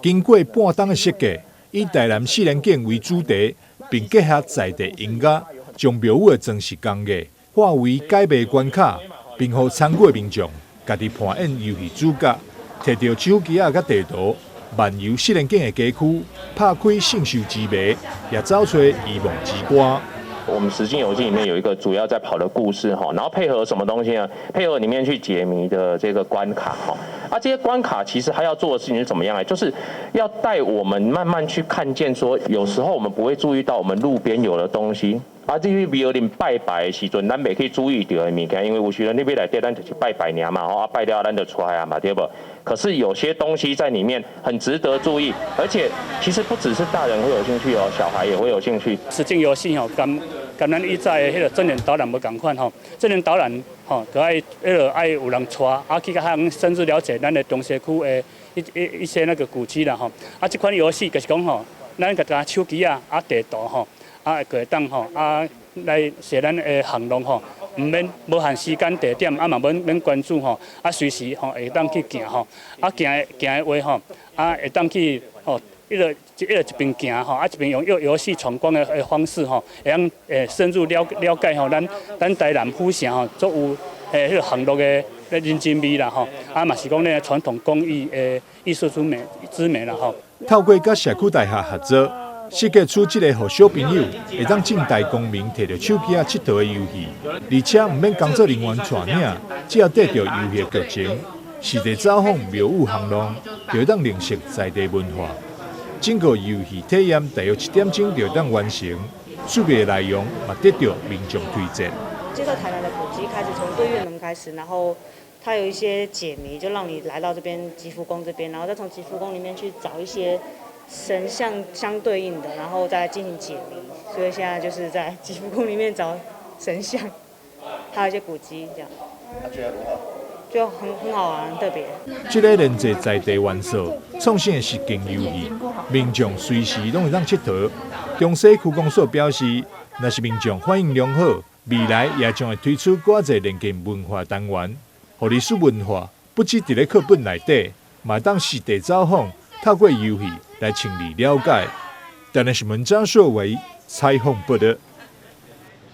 经过半冬的设计，以台南四人景为主题，并结合在地音乐，将庙宇的装饰工艺化为解谜关卡，并让参与的民众家己扮演游戏主角，摕到手机甲地图，漫游四人景的街区，拍开圣寿之谜，也找出遗忘之歌。我们实境游戏里面有一个主要在跑的故事哈，然后配合什么东西呢？配合里面去解谜的这个关卡哈。这些关卡其实还要做的事情是怎么样呢？就是要带我们慢慢去看见说，有时候我们不会注意到我们路边有的东西。这些庙里拜拜的时阵，咱袂去注意到的物件，因为有时阵你要来这，咱就是拜拜尔嘛，拜了咱就出来啊嘛，对不？可是有些东西在里面很值得注意，而且其实不只是大人会有兴趣哦，小孩也会有兴趣。实境游戏吼，跟咱以前的迄个真人导览无共款吼，真人导览吼，就爱有人带，去较深入了解咱的中西区的一些那个古迹啦吼。这款游戏就是讲吼，咱甲手机地图吼。会当吼来写咱的行动吼，无限时间地点，嘛免关注吼，随时吼会当去行吼，行的话吼，会当去吼，一边行吼，一边用游戏闯关的方式吼，会当深入了解吼，咱台南府城吼，足有迄个行路的人情味啦吼，嘛是讲咧传统工艺的艺术之美啦吼。透过甲社区大厦合作。设计出这个予小朋友会当正大光明摕着手机佚佗的游戏，而且唔免工作人员带领，只要得到游戏的剧情，实地走访庙宇巷弄，就会当认识在地文化。整个游戏体验大约1点钟就会当完成，趣味的内容也得到民众推荐。介绍台南的古迹开始从对月门开始，然后它有一些解谜，就让你来到这边吉福宫这边，然后再从吉福宫里面去找一些。神像相对应的，然后再进行解谜，所以现在就是在吉福宫里面找神像，还有一些古迹这样。觉得如何？就很好玩，很特别。这个连接在地元素，创新的实景游戏，民众随时拢会当佚佗。中西区公所表示，若是民众反应良好，未来也将会推出更多连接文化单元，让历史文化不只伫咧课本内底，嘛当实地走访，透过游戏来清理了解。但是新闻张硕为采访报道。